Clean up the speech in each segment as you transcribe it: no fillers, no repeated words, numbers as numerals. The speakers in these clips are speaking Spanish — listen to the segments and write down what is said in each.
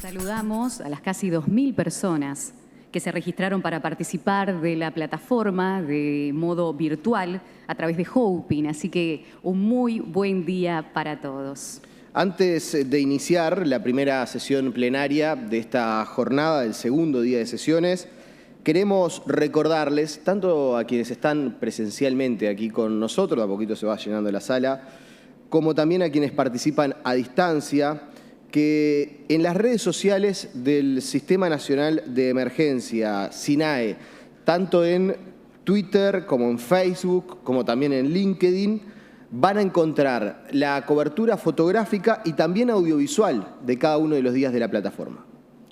Saludamos a las casi 2.000 personas que se registraron para participar de la plataforma de modo virtual a través de Hopin, así que un muy buen día para todos. Antes de iniciar la primera sesión plenaria de esta jornada, del segundo día de sesiones, queremos recordarles, tanto a quienes están presencialmente aquí con nosotros, a poquito se va llenando la sala, como también a quienes participan a distancia, que en las redes sociales del Sistema Nacional de Emergencia, SINAE, tanto en Twitter como en Facebook, como también en LinkedIn, van a encontrar la cobertura fotográfica y también audiovisual de cada uno de los días de la plataforma.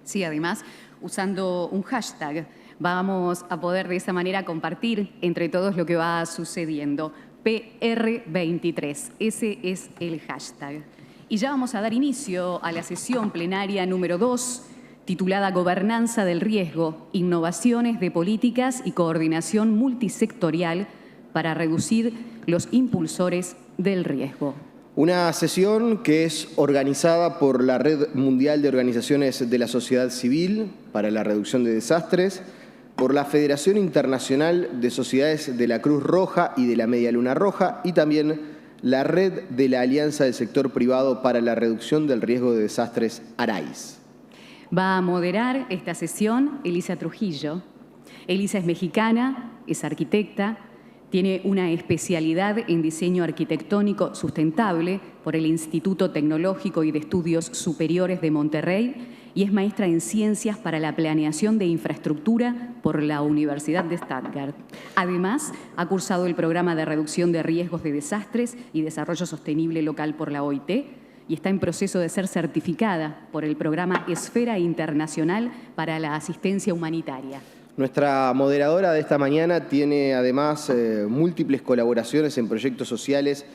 Sí, además, usando un hashtag, vamos a poder de esa manera compartir entre todos lo que va sucediendo. PR23, ese es el hashtag. Y ya vamos a dar inicio a la sesión plenaria número 2, titulada Gobernanza del Riesgo, Innovaciones de Políticas y Coordinación Multisectorial para reducir los impulsores del riesgo. Una sesión que es organizada por la Red Mundial de Organizaciones de la Sociedad Civil para la Reducción de Desastres, por la Federación Internacional de Sociedades de la Cruz Roja y de la Media Luna Roja y también la Red de la Alianza del Sector Privado para la Reducción del Riesgo de Desastres, ARAIS. Va a moderar esta sesión Elisa Trujillo. Elisa es mexicana, es arquitecta, tiene una especialidad en diseño arquitectónico sustentable por el Instituto Tecnológico y de Estudios Superiores de Monterrey y es maestra en Ciencias para la Planeación de Infraestructura por la Universidad de Stuttgart. Además, ha cursado el Programa de Reducción de Riesgos de Desastres y Desarrollo Sostenible Local por la OIT y está en proceso de ser certificada por el Programa Esfera Internacional para la Asistencia Humanitaria. Nuestra moderadora de esta mañana tiene además múltiples colaboraciones en proyectos sociales,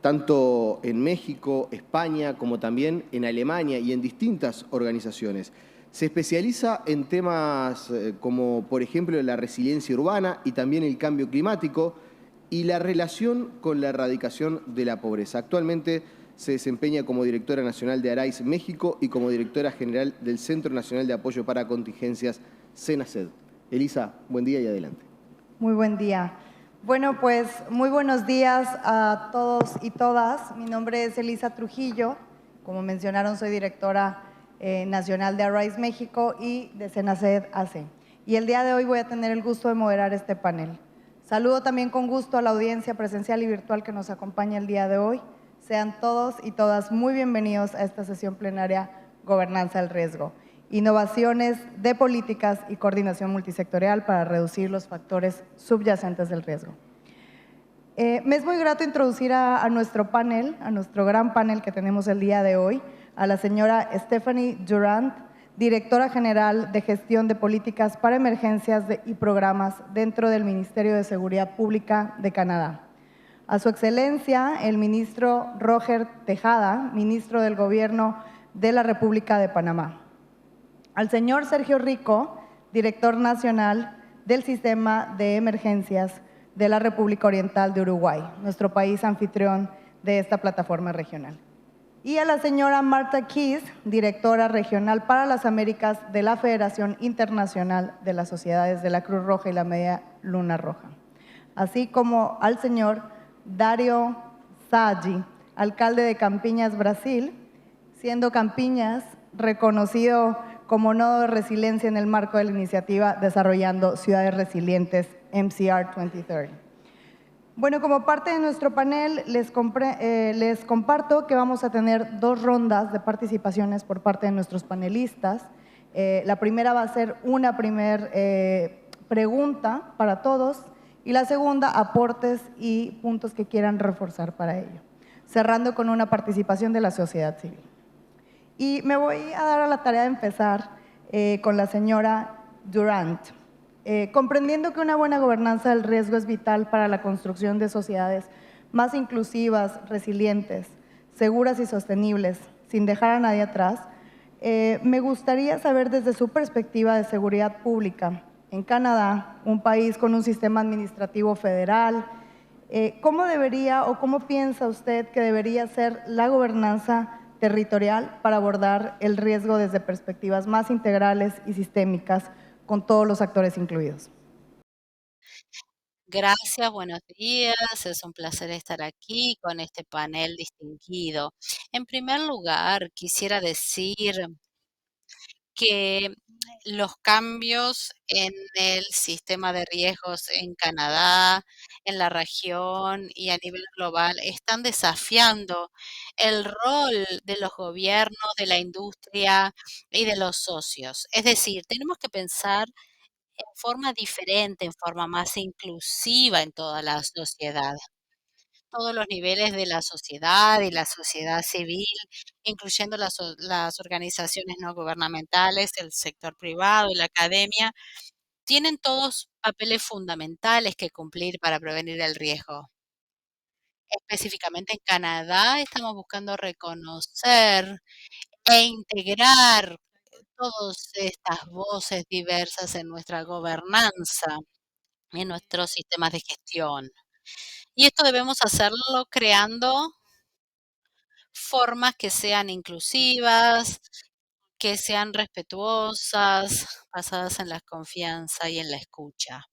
tanto en México, España, como también en Alemania y en distintas organizaciones. Se especializa en temas como, por ejemplo, la resiliencia urbana y también el cambio climático y la relación con la erradicación de la pobreza. Actualmente se desempeña como directora nacional de ARAIS México y como directora general del Centro Nacional de Apoyo para Contingencias, CENACED. Elisa, buen día y adelante. Muy buen día. Bueno, pues muy buenos días a todos y todas. Mi nombre es Elisa Trujillo. Como mencionaron, soy directora nacional de ARAIS México y de CENACED AC. Y el día de hoy voy a tener el gusto de moderar este panel. Saludo también con gusto a la audiencia presencial y virtual que nos acompaña el día de hoy. Sean todos y todas muy bienvenidos a esta sesión plenaria Gobernanza del Riesgo. Innovaciones de políticas y coordinación multisectorial para reducir los factores subyacentes del riesgo. Me es muy grato introducir a nuestro panel, a nuestro gran panel que tenemos el día de hoy, a la señora Stephanie Durant, directora general de Gestión de Políticas para Emergencias y Programas dentro del Ministerio de Seguridad Pública de Canadá. A su excelencia, el ministro Roger Tejada, ministro del Gobierno de la República de Panamá. Al señor Sergio Rico, director nacional del Sistema de Emergencias de la República Oriental de Uruguay, nuestro país anfitrión de esta plataforma regional. Y a la señora Marta Keys, directora regional para las Américas de la Federación Internacional de las Sociedades de la Cruz Roja y la Media Luna Roja. Así como al señor Dario Sagi, alcalde de Campiñas, Brasil, siendo Campiñas reconocido como nodo de resiliencia en el marco de la iniciativa Desarrollando Ciudades Resilientes MCR 2030. Bueno, como parte de nuestro panel, les comparto que vamos a tener 2 rondas de participaciones por parte de nuestros panelistas. La primera va a ser una primera pregunta para todos y la segunda, aportes y puntos que quieran reforzar para ello, cerrando con una participación de la sociedad civil. Y me voy a dar a la tarea de empezar con la señora Durant. Comprendiendo que una buena gobernanza del riesgo es vital para la construcción de sociedades más inclusivas, resilientes, seguras y sostenibles, sin dejar a nadie atrás, me gustaría saber desde su perspectiva de seguridad pública, en Canadá, un país con un sistema administrativo federal, ¿cómo debería o cómo piensa usted que debería ser la gobernanza territorial para abordar el riesgo desde perspectivas más integrales y sistémicas, con todos los actores incluidos. Gracias, buenos días. Es un placer estar aquí con este panel distinguido. En primer lugar, quisiera decir que los cambios en el sistema de riesgos en Canadá, en la región y a nivel global están desafiando el rol de los gobiernos, de la industria y de los socios. Es decir, tenemos que pensar en forma diferente, en forma más inclusiva en toda la sociedad. Todos los niveles de la sociedad y la sociedad civil, incluyendo las organizaciones no gubernamentales, el sector privado y la academia, tienen todos papeles fundamentales que cumplir para prevenir el riesgo. Específicamente en Canadá, estamos buscando reconocer e integrar todas estas voces diversas en nuestra gobernanza, en nuestros sistemas de gestión. Y esto debemos hacerlo creando formas que sean inclusivas, que sean respetuosas, basadas en la confianza y en la escucha.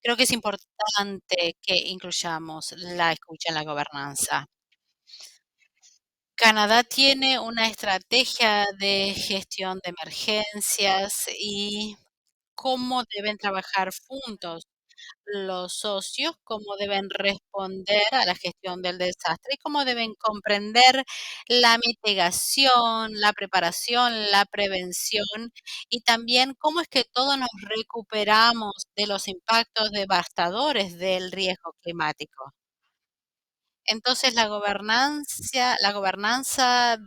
Creo que es importante que incluyamos la escucha en la gobernanza. Canadá tiene una estrategia de gestión de emergencias y cómo deben trabajar juntos los socios, cómo deben responder a la gestión del desastre y cómo deben comprender la mitigación, la preparación, la prevención y también cómo es que todos nos recuperamos de los impactos devastadores del riesgo climático. Entonces, la gobernanza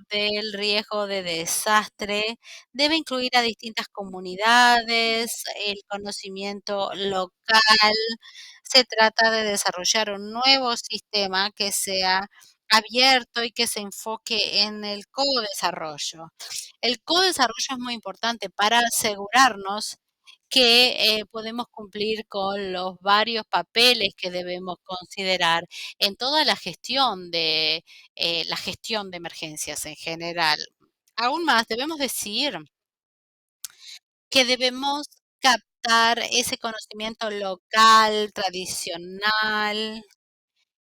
del riesgo de desastre debe incluir a distintas comunidades, el conocimiento local. Se trata de desarrollar un nuevo sistema que sea abierto y que se enfoque en el co-desarrollo. El co-desarrollo es muy importante para asegurarnos que podemos cumplir con los varios papeles que debemos considerar en toda la gestión de emergencias en general. Aún más, debemos decir que debemos captar ese conocimiento local, tradicional,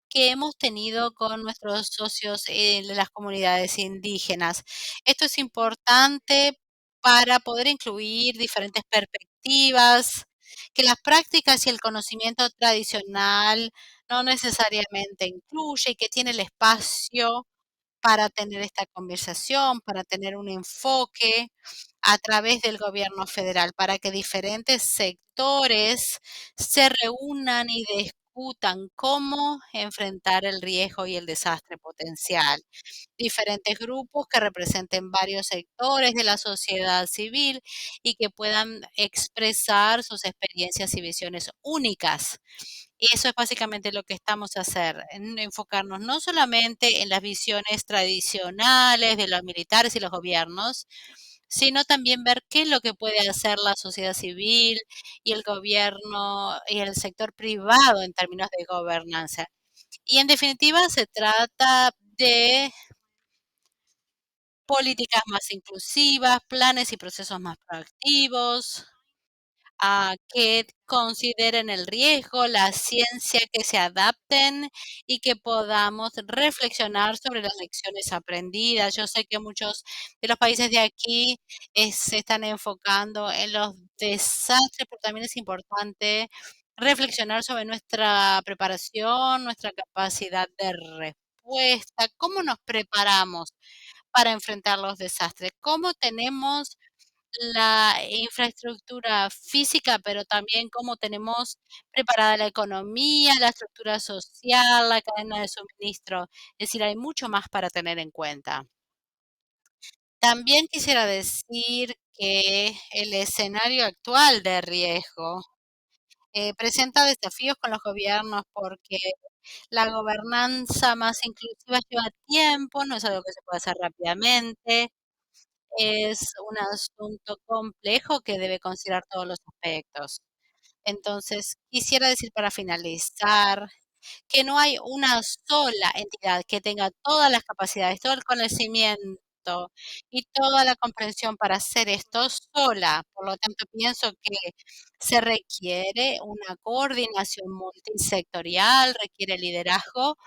que hemos tenido con nuestros socios de las comunidades indígenas. Esto es importante para poder incluir diferentes perspectivas, que las prácticas y el conocimiento tradicional no necesariamente incluye y que tiene el espacio para tener esta conversación, para tener un enfoque a través del gobierno federal, para que diferentes sectores se reúnan y discutan cómo enfrentar el riesgo y el desastre potencial. Diferentes grupos que representen varios sectores de la sociedad civil y que puedan expresar sus experiencias y visiones únicas. Y eso es básicamente lo que estamos a hacer, en enfocarnos no solamente en las visiones tradicionales de los militares y los gobiernos, sino también ver qué es lo que puede hacer la sociedad civil y el gobierno y el sector privado en términos de gobernanza. Y en definitiva se trata de políticas más inclusivas, planes y procesos más proactivos, que consideren el riesgo, la ciencia, que se adapten y que podamos reflexionar sobre las lecciones aprendidas. Yo sé que muchos de los países de aquí se están enfocando en los desastres, pero también es importante reflexionar sobre nuestra preparación, nuestra capacidad de respuesta, cómo nos preparamos para enfrentar los desastres, cómo tenemos la infraestructura física, pero también cómo tenemos preparada la economía, la estructura social, la cadena de suministro. Es decir, hay mucho más para tener en cuenta. También quisiera decir que el escenario actual de riesgo presenta desafíos con los gobiernos porque la gobernanza más inclusiva lleva tiempo, no es algo que se puede hacer rápidamente. Es un asunto complejo que debe considerar todos los aspectos. Entonces, quisiera decir para finalizar que no hay una sola entidad que tenga todas las capacidades, todo el conocimiento conocimiento y toda la comprensión para hacer esto sola. Por lo tanto, pienso que se requiere una coordinación multisectorial, requiere liderazgo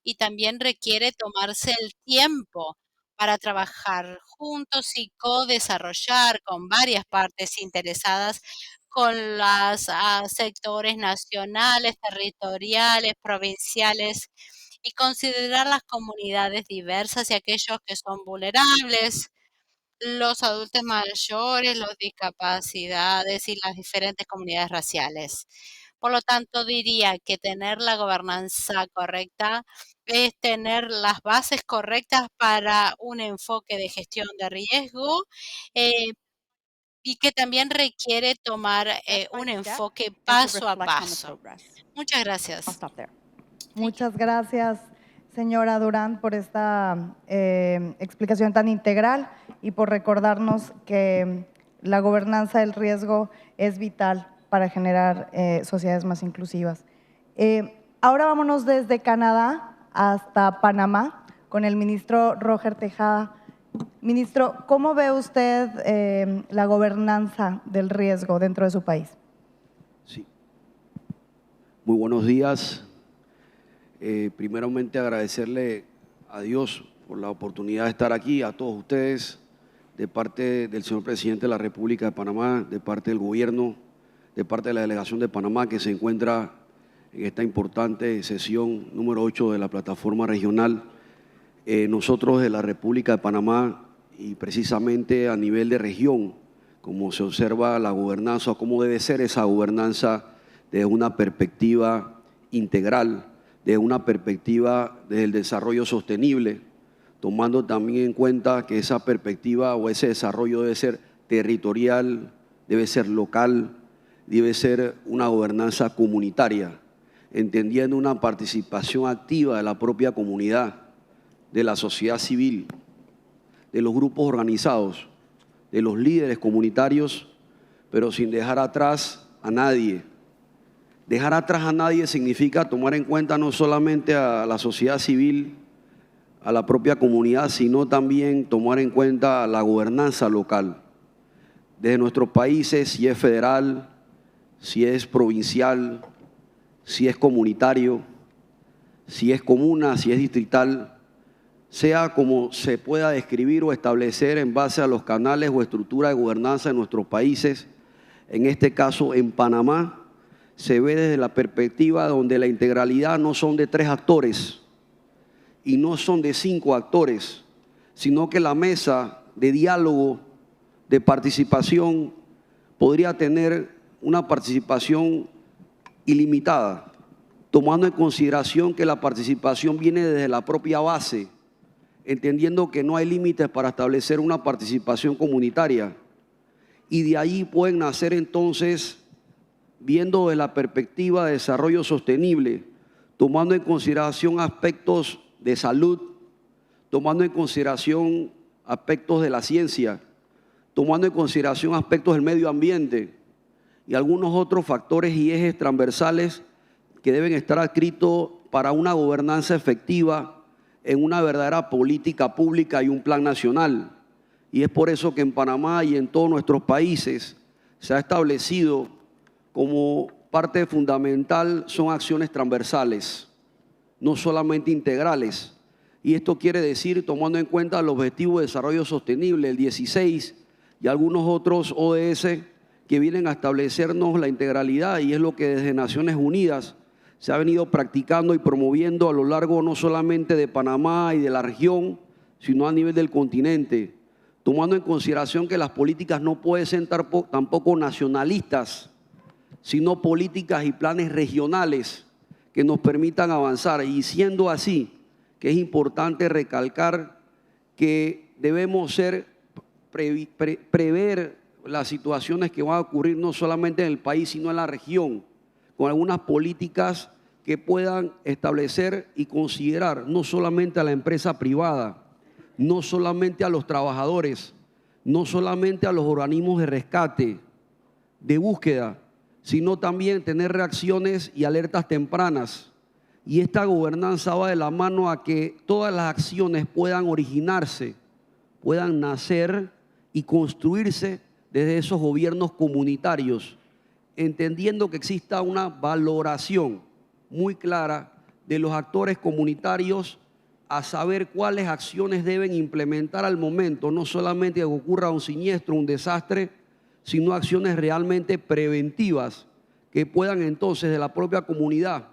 y también requiere tomarse el tiempo para trabajar juntos y co-desarrollar con varias partes interesadas, con los sectores nacionales, territoriales, provinciales y considerar las comunidades diversas y aquellos que son vulnerables, los adultos mayores, las discapacidades y las diferentes comunidades raciales. Por lo tanto, diría que tener la gobernanza correcta es tener las bases correctas para un enfoque de gestión de riesgo, eh, y que también requiere tomar un enfoque paso a paso. Muchas gracias. Muchas gracias, señora Durán, por esta explicación tan integral y por recordarnos que la gobernanza del riesgo es vital para generar sociedades más inclusivas. Ahora vámonos desde Canadá hasta Panamá con el ministro Roger Tejada. Ministro, ¿cómo ve usted la gobernanza del riesgo dentro de su país? Sí. Muy buenos días. Primeramente agradecerle a Dios por la oportunidad de estar aquí, a todos ustedes, de parte del señor presidente de la República de Panamá, de parte del gobierno, de parte de la delegación de Panamá que se encuentra en esta importante sesión número 8 de la plataforma regional. Nosotros de la República de Panamá y precisamente a nivel de región, como se observa la gobernanza, cómo debe ser esa gobernanza desde una perspectiva integral, desde una perspectiva del desarrollo sostenible, tomando también en cuenta que esa perspectiva o ese desarrollo debe ser territorial, debe ser local, debe ser una gobernanza comunitaria, entendiendo una participación activa de la propia comunidad, de la sociedad civil, de los grupos organizados, de los líderes comunitarios, pero sin dejar atrás a nadie. Dejar atrás a nadie significa tomar en cuenta no solamente a la sociedad civil, a la propia comunidad, sino también tomar en cuenta la gobernanza local. Desde nuestros países, si es federal, si es provincial, si es comunitario, si es comuna, si es distrital, sea como se pueda describir o establecer en base a los canales o estructuras de gobernanza de nuestros países. En este caso, en Panamá, se ve desde la perspectiva donde la integralidad no son de 3 actores y no son de 5 actores, sino que la mesa de diálogo, de participación, podría tener una participación ilimitada, tomando en consideración que la participación viene desde la propia base, entendiendo que no hay límites para establecer una participación comunitaria. Y de ahí pueden nacer entonces, viendo desde la perspectiva de desarrollo sostenible, tomando en consideración aspectos de salud, tomando en consideración aspectos de la ciencia, tomando en consideración aspectos del medio ambiente y algunos otros factores y ejes transversales que deben estar adscritos para una gobernanza efectiva en una verdadera política pública y un plan nacional. Y es por eso que en Panamá y en todos nuestros países se ha establecido como parte fundamental son acciones transversales, no solamente integrales. Y esto quiere decir, tomando en cuenta el Objetivo de Desarrollo Sostenible, el 16, y algunos otros ODS que vienen a establecernos la integralidad, y es lo que desde Naciones Unidas se ha venido practicando y promoviendo a lo largo no solamente de Panamá y de la región, sino a nivel del continente, tomando en consideración que las políticas no pueden ser tampoco nacionalistas, sino políticas y planes regionales que nos permitan avanzar. Y siendo así, que es importante recalcar que debemos prever las situaciones que van a ocurrir no solamente en el país, sino en la región, con algunas políticas que puedan establecer y considerar no solamente a la empresa privada, no solamente a los trabajadores, no solamente a los organismos de rescate, de búsqueda, sino también tener reacciones y alertas tempranas. Y esta gobernanza va de la mano a que todas las acciones puedan originarse puedan nacer y construirse desde esos gobiernos comunitarios, entendiendo que exista una valoración muy clara de los actores comunitarios a saber cuáles acciones deben implementar al momento, no solamente que ocurra un siniestro, un desastre, sino acciones realmente preventivas que puedan entonces de la propia comunidad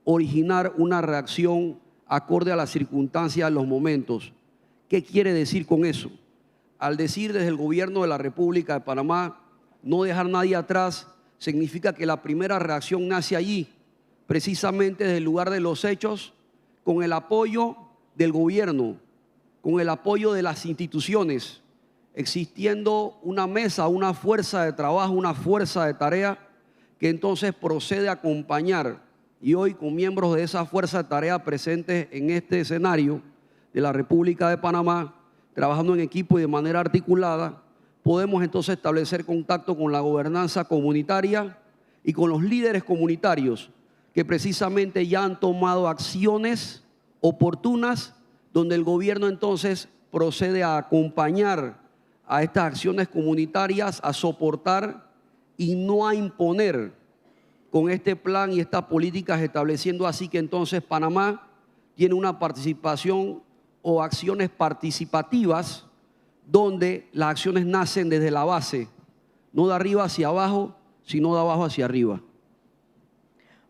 originar una reacción acorde a las circunstancias de los momentos. ¿Qué quiere decir con eso? Al decir desde el gobierno de la República de Panamá, no dejar nadie atrás, significa que la primera reacción nace allí, precisamente desde el lugar de los hechos, con el apoyo del gobierno, con el apoyo de las instituciones, existiendo una mesa, una fuerza de trabajo, una fuerza de tarea que entonces procede a acompañar. Y hoy, con miembros de esa fuerza de tarea presentes en este escenario de la República de Panamá, trabajando en equipo y de manera articulada, podemos entonces establecer contacto con la gobernanza comunitaria y con los líderes comunitarios que precisamente ya han tomado acciones oportunas donde el gobierno entonces procede a acompañar a estas acciones comunitarias, a soportar y no a imponer con este plan y estas políticas, estableciendo así que entonces Panamá tiene una participación o acciones participativas donde las acciones nacen desde la base, no de arriba hacia abajo, sino de abajo hacia arriba.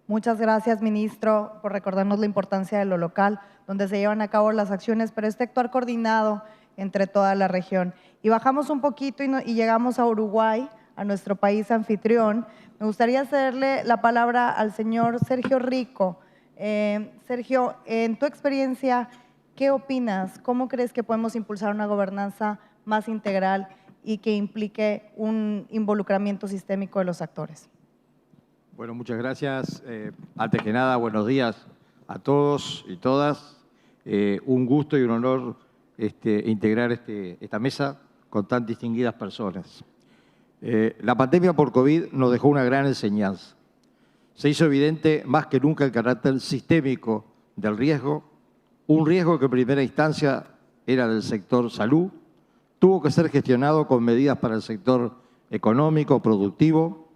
Muchas gracias, ministro, por recordarnos la importancia de lo local, donde se llevan a cabo las acciones, pero este actuar coordinado entre toda la región. Y bajamos un poquito y llegamos a Uruguay, a nuestro país anfitrión. Me gustaría cederle la palabra al señor Sergio Rico. Sergio, en tu experiencia, ¿qué opinas? ¿Cómo crees que podemos impulsar una gobernanza más integral y que implique un involucramiento sistémico de los actores? Bueno, muchas gracias. Antes que nada, buenos días a todos y todas. Un gusto y un honor integrar esta mesa con tan distinguidas personas. La pandemia por COVID nos dejó una gran enseñanza. Se hizo evidente más que nunca el carácter sistémico del riesgo, un riesgo que en primera instancia era del sector salud, tuvo que ser gestionado con medidas para el sector económico, productivo,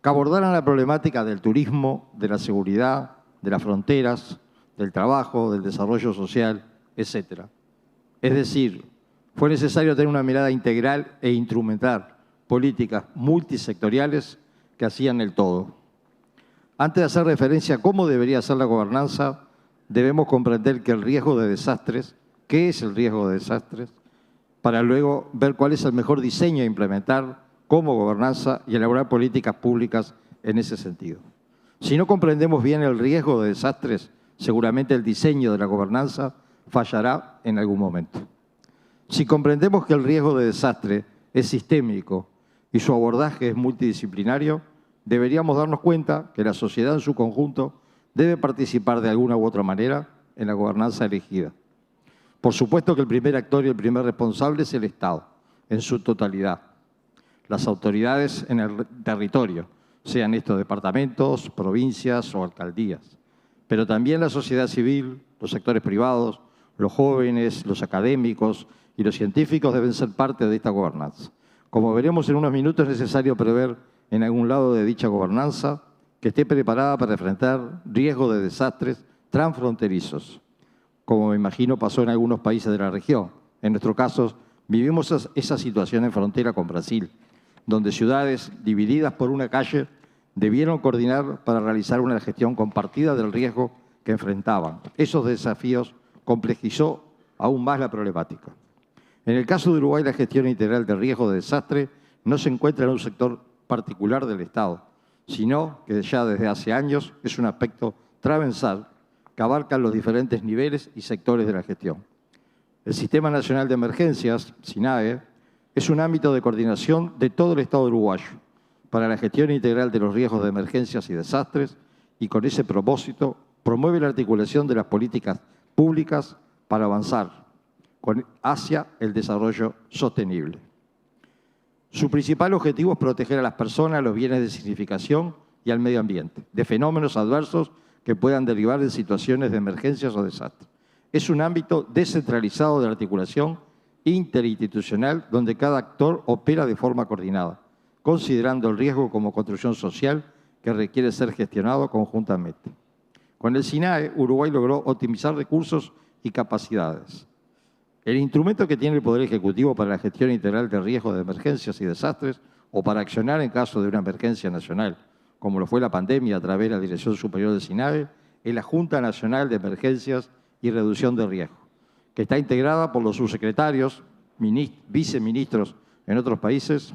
que abordaran la problemática del turismo, de la seguridad, de las fronteras, del trabajo, del desarrollo social, etc. Es decir, fue necesario tener una mirada integral e instrumentar políticas multisectoriales que hacían el todo. Antes de hacer referencia a cómo debería ser la gobernanza, debemos comprender que el riesgo de desastres, qué es el riesgo de desastres, para luego ver cuál es el mejor diseño a implementar como gobernanza y elaborar políticas públicas en ese sentido. Si no comprendemos bien el riesgo de desastres, seguramente el diseño de la gobernanza fallará en algún momento. Si comprendemos que el riesgo de desastre es sistémico y su abordaje es multidisciplinario, deberíamos darnos cuenta que la sociedad en su conjunto debe participar de alguna u otra manera en la gobernanza elegida. Por supuesto que el primer actor y el primer responsable es el Estado, en su totalidad. Las autoridades en el territorio, sean estos departamentos, provincias o alcaldías, pero también la sociedad civil, los sectores privados, los jóvenes, los académicos y los científicos deben ser parte de esta gobernanza. Como veremos en unos minutos, es necesario prever en algún lado de dicha gobernanza que esté preparada para enfrentar riesgos de desastres transfronterizos, como me imagino pasó en algunos países de la región. En nuestro caso, vivimos esa situación en frontera con Brasil, donde ciudades divididas por una calle debieron coordinar para realizar una gestión compartida del riesgo que enfrentaban. Esos desafíos complejizó aún más la problemática. En el caso de Uruguay, la gestión integral del riesgo de desastre no se encuentra en un sector particular del Estado, sino que ya desde hace años es un aspecto transversal que abarca los diferentes niveles y sectores de la gestión. El Sistema Nacional de Emergencias, SINAE, es un ámbito de coordinación de todo el Estado uruguayo para la gestión integral de los riesgos de emergencias y desastres y con ese propósito promueve la articulación de las políticas públicas para avanzar hacia el desarrollo sostenible. Su principal objetivo es proteger a las personas, los bienes de significación y al medio ambiente, de fenómenos adversos que puedan derivar de situaciones de emergencias o desastres. Es un ámbito descentralizado de articulación interinstitucional donde cada actor opera de forma coordinada, considerando el riesgo como construcción social que requiere ser gestionado conjuntamente. Con el SINAE, Uruguay logró optimizar recursos y capacidades. El instrumento que tiene el Poder Ejecutivo para la gestión integral de riesgos de emergencias y desastres o para accionar en caso de una emergencia nacional, como lo fue la pandemia a través de la Dirección Superior del SINAE, es la Junta Nacional de Emergencias y Reducción de Riesgo, que está integrada por los subsecretarios, viceministros en otros países,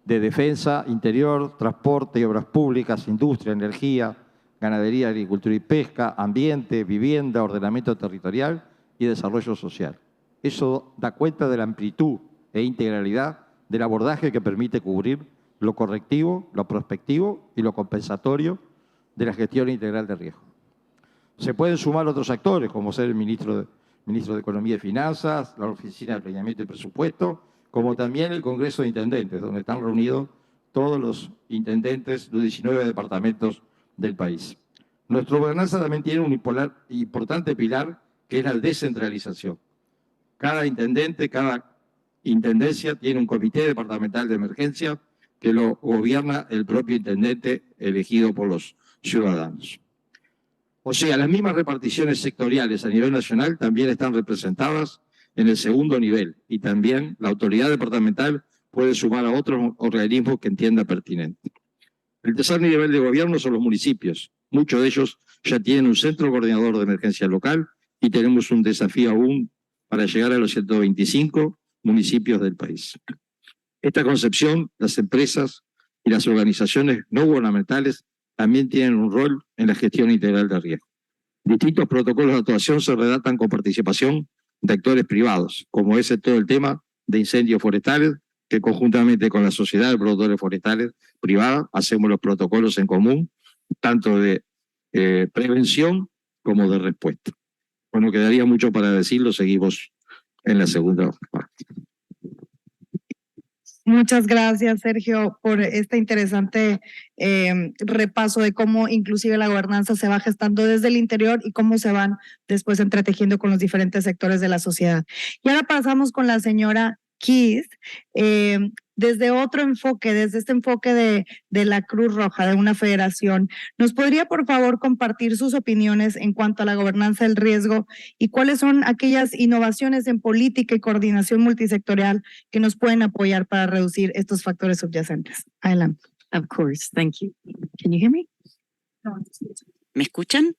de Defensa, Interior, Transporte y Obras Públicas, Industria, Energía, Ganadería, Agricultura y Pesca, Ambiente, Vivienda, Ordenamiento Territorial y Desarrollo Social. Eso da cuenta de la amplitud e integralidad del abordaje que permite cubrir lo correctivo, lo prospectivo y lo compensatorio de la gestión integral de riesgo. Se pueden sumar otros actores, como ser el ministro de Economía y Finanzas, la Oficina de Planeamiento y Presupuesto, como también el Congreso de Intendentes, donde están reunidos todos los intendentes de 19 departamentos del país. Nuestra gobernanza también tiene un importante pilar, que es la descentralización. Cada intendente, cada intendencia tiene un comité departamental de emergencia que lo gobierna el propio intendente elegido por los ciudadanos. O sea, las mismas reparticiones sectoriales a nivel nacional también están representadas en el segundo nivel y también la autoridad departamental puede sumar a otros organismos que entienda pertinente. El tercer nivel de gobierno son los municipios. Muchos de ellos ya tienen un centro coordinador de emergencia local y tenemos un desafío aún para llegar a los 125 municipios del país. Esta concepción, las empresas y las organizaciones no gubernamentales también tienen un rol en la gestión integral de riesgo. Distintos protocolos de actuación se redactan con participación de actores privados, como es todo el tema de incendios forestales, que conjuntamente con la Sociedad de Productores Forestales privada hacemos los protocolos en común, tanto de prevención como de respuesta. Bueno, quedaría mucho para decirlo, seguimos en la segunda parte. Muchas gracias, Sergio, por este interesante repaso de cómo inclusive la gobernanza se va gestando desde el interior y cómo se van después entretejiendo con los diferentes sectores de la sociedad. Y ahora pasamos con la señora Keith, desde otro enfoque, desde este enfoque de la Cruz Roja, de una federación. ¿Nos podría, por favor, compartir sus opiniones en cuanto a la gobernanza del riesgo y cuáles son aquellas innovaciones en política y coordinación multisectorial que nos pueden apoyar para reducir estos factores subyacentes? Adelante. Of course, thank you. Can you hear me? ¿Me escuchan?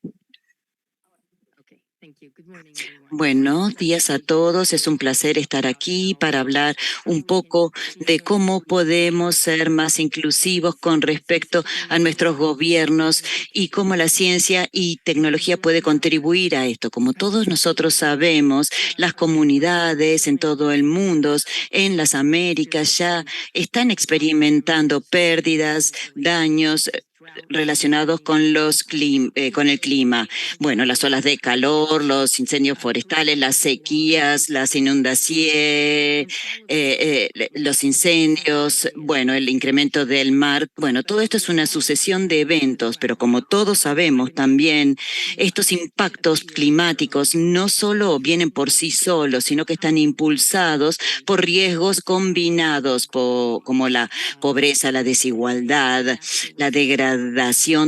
Buenos días a todos, es un placer estar aquí para hablar un poco de cómo podemos ser más inclusivos con respecto a nuestros gobiernos y cómo la ciencia y tecnología puede contribuir a esto. Como todos nosotros sabemos, las comunidades en todo el mundo, en las Américas, ya están experimentando pérdidas, daños relacionados con con el clima. Bueno, las olas de calor, los incendios forestales, las sequías, las inundaciones, los incendios, bueno, el incremento del mar. Bueno, todo esto es una sucesión de eventos, pero como todos sabemos también, estos impactos climáticos no solo vienen por sí solos, sino que están impulsados por riesgos combinados, como la pobreza, la desigualdad, la degradación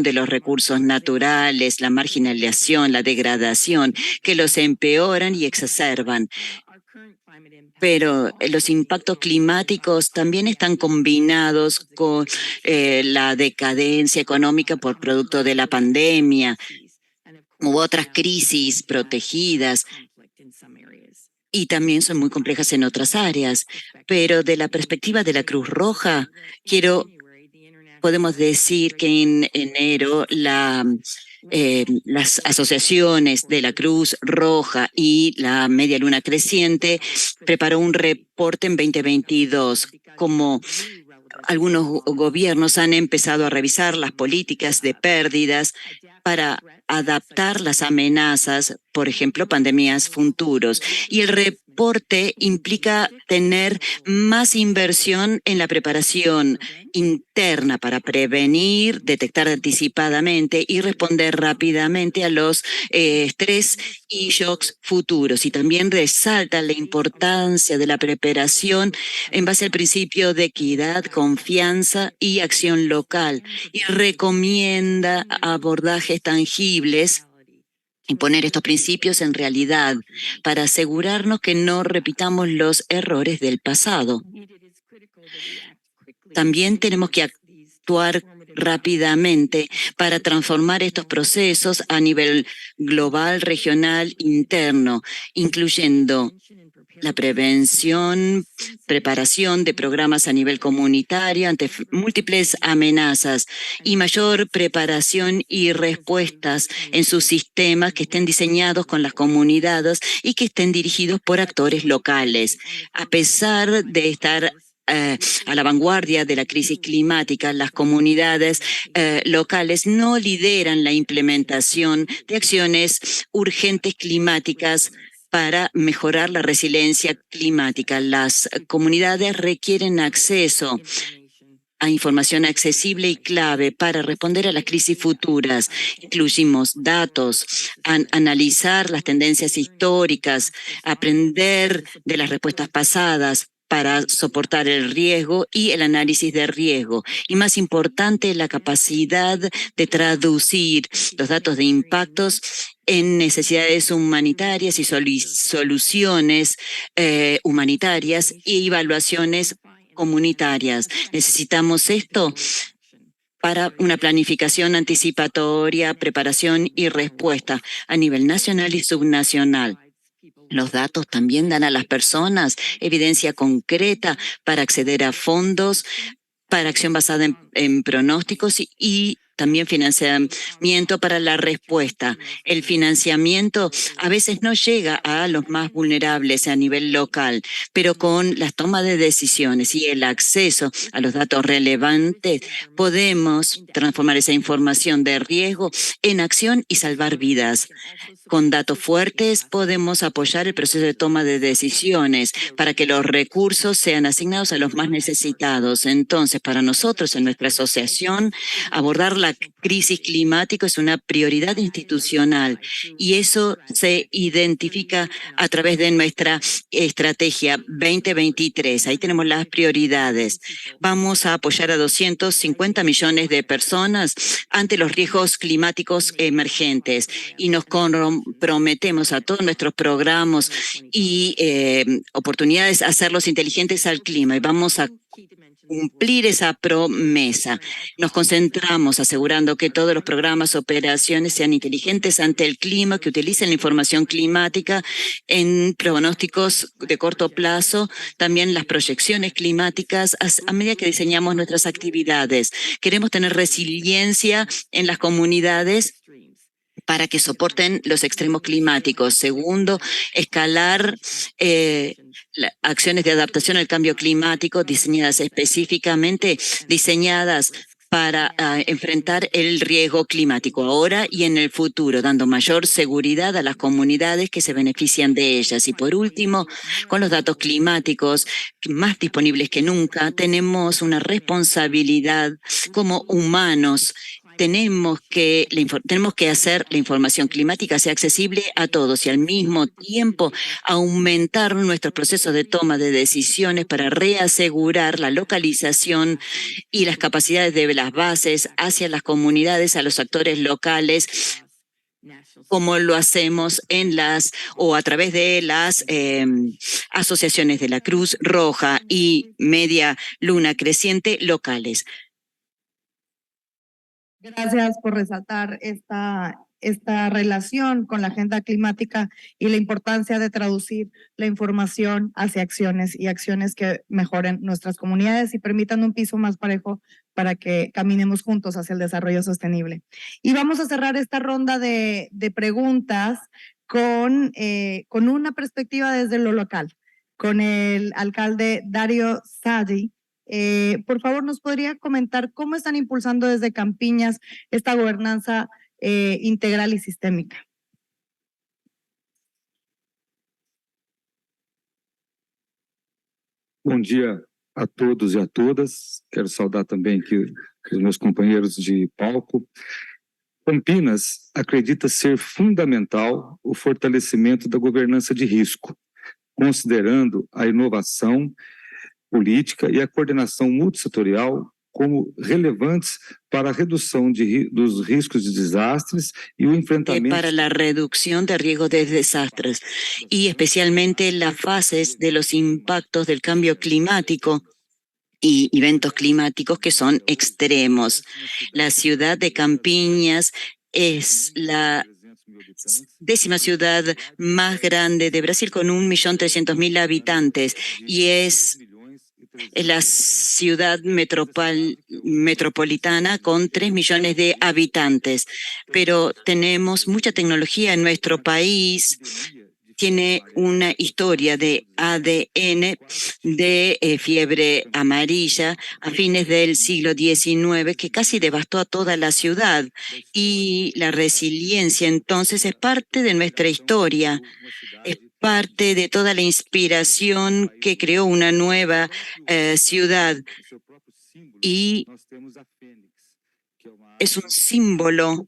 de los recursos naturales, la marginalización, la degradación, que los empeoran y exacerban. Pero los impactos climáticos también están combinados con la decadencia económica por producto de la pandemia u otras crisis protegidas. Y también son muy complejas en otras áreas. Pero de la perspectiva de la Cruz Roja, podemos decir que en enero las asociaciones de la Cruz Roja y la Media Luna Creciente preparó un reporte en 2022. Como algunos gobiernos han empezado a revisar las políticas de pérdidas para adaptar las amenazas, por ejemplo, pandemias futuros. Y el reporte implica tener más inversión en la preparación interna para prevenir, detectar anticipadamente y responder rápidamente a los estrés y shocks futuros. Y también resalta la importancia de la preparación en base al principio de equidad, confianza y acción local. Y recomienda abordajes tangibles y poner estos principios en realidad para asegurarnos que no repitamos los errores del pasado. También tenemos que actuar rápidamente para transformar estos procesos a nivel global, regional, interno, incluyendo la prevención, preparación de programas a nivel comunitario ante múltiples amenazas y mayor preparación y respuestas en sus sistemas que estén diseñados con las comunidades y que estén dirigidos por actores locales. A pesar de estar a la vanguardia de la crisis climática, las comunidades locales no lideran la implementación de acciones urgentes climáticas para mejorar la resiliencia climática. Las comunidades requieren acceso a información accesible y clave para responder a las crisis futuras. Incluimos datos, analizar las tendencias históricas, aprender de las respuestas pasadas para soportar el riesgo y el análisis de riesgo. Y más importante, la capacidad de traducir los datos de impactos en necesidades humanitarias y soluciones humanitarias y evaluaciones comunitarias. Necesitamos esto para una planificación anticipatoria, preparación y respuesta a nivel nacional y subnacional. Los datos también dan a las personas evidencia concreta para acceder a fondos, para acción basada en pronósticos y también financiamiento para la respuesta. El financiamiento a veces no llega a los más vulnerables a nivel local, pero con las tomas de decisiones y el acceso a los datos relevantes, podemos transformar esa información de riesgo en acción y salvar vidas. Con datos fuertes podemos apoyar el proceso de toma de decisiones para que los recursos sean asignados a los más necesitados. Entonces, para nosotros en nuestra asociación, abordar la crisis climática es una prioridad institucional y eso se identifica a través de nuestra estrategia 2023. Ahí tenemos las prioridades. Vamos a apoyar a 250 millones de personas ante los riesgos climáticos emergentes y nos comprometemos a todos nuestros programas y oportunidades a hacerlos inteligentes al clima y vamos a cumplir esa promesa. Nos concentramos asegurando que todos los programas, operaciones sean inteligentes ante el clima, que utilicen la información climática en pronósticos de corto plazo, también las proyecciones climáticas a medida que diseñamos nuestras actividades. Queremos tener resiliencia en las comunidades para que soporten los extremos climáticos. Segundo, escalar acciones de adaptación al cambio climático diseñadas específicamente, para enfrentar el riesgo climático ahora y en el futuro, dando mayor seguridad a las comunidades que se benefician de ellas. Y por último, con los datos climáticos más disponibles que nunca, tenemos una responsabilidad como humanos. Tenemos que hacer la información climática sea accesible a todos y al mismo tiempo aumentar nuestros procesos de toma de decisiones para reasegurar la localización y las capacidades de las bases hacia las comunidades, a los actores locales, como lo hacemos a través de las asociaciones de la Cruz Roja y Media Luna Creciente locales. Gracias por resaltar esta relación con la agenda climática y la importancia de traducir la información hacia acciones y acciones que mejoren nuestras comunidades y permitan un piso más parejo para que caminemos juntos hacia el desarrollo sostenible. Y vamos a cerrar esta ronda de preguntas con una perspectiva desde lo local, con el alcalde Dario Sadi. Por favor, ¿nos podría comentar cómo están impulsando desde Campiñas esta gobernanza integral y sistémica. Bom dia a todos e a todas. Quero saudar também aqui os meus companheiros de palco. Campinas acredita ser fundamental o fortalecimento da governança de risco, considerando a inovação política e a coordenação multissetorial como relevantes para a redução dos riscos de desastres y el enfrentamiento para la reducción de riesgos de desastres y especialmente las fases de los impactos del cambio climático y eventos climáticos que son extremos. La ciudad de Campinas es la 10ª ciudad más grande de Brasil con 1.300.000 habitantes y es la ciudad metropolitana con 3 millones de habitantes. Pero tenemos mucha tecnología en nuestro país. Tiene una historia de ADN de fiebre amarilla a fines del siglo XIX que casi devastó a toda la ciudad. Y la resiliencia entonces es parte de nuestra historia, es parte de toda la inspiración que creó una nueva ciudad. Y es un símbolo.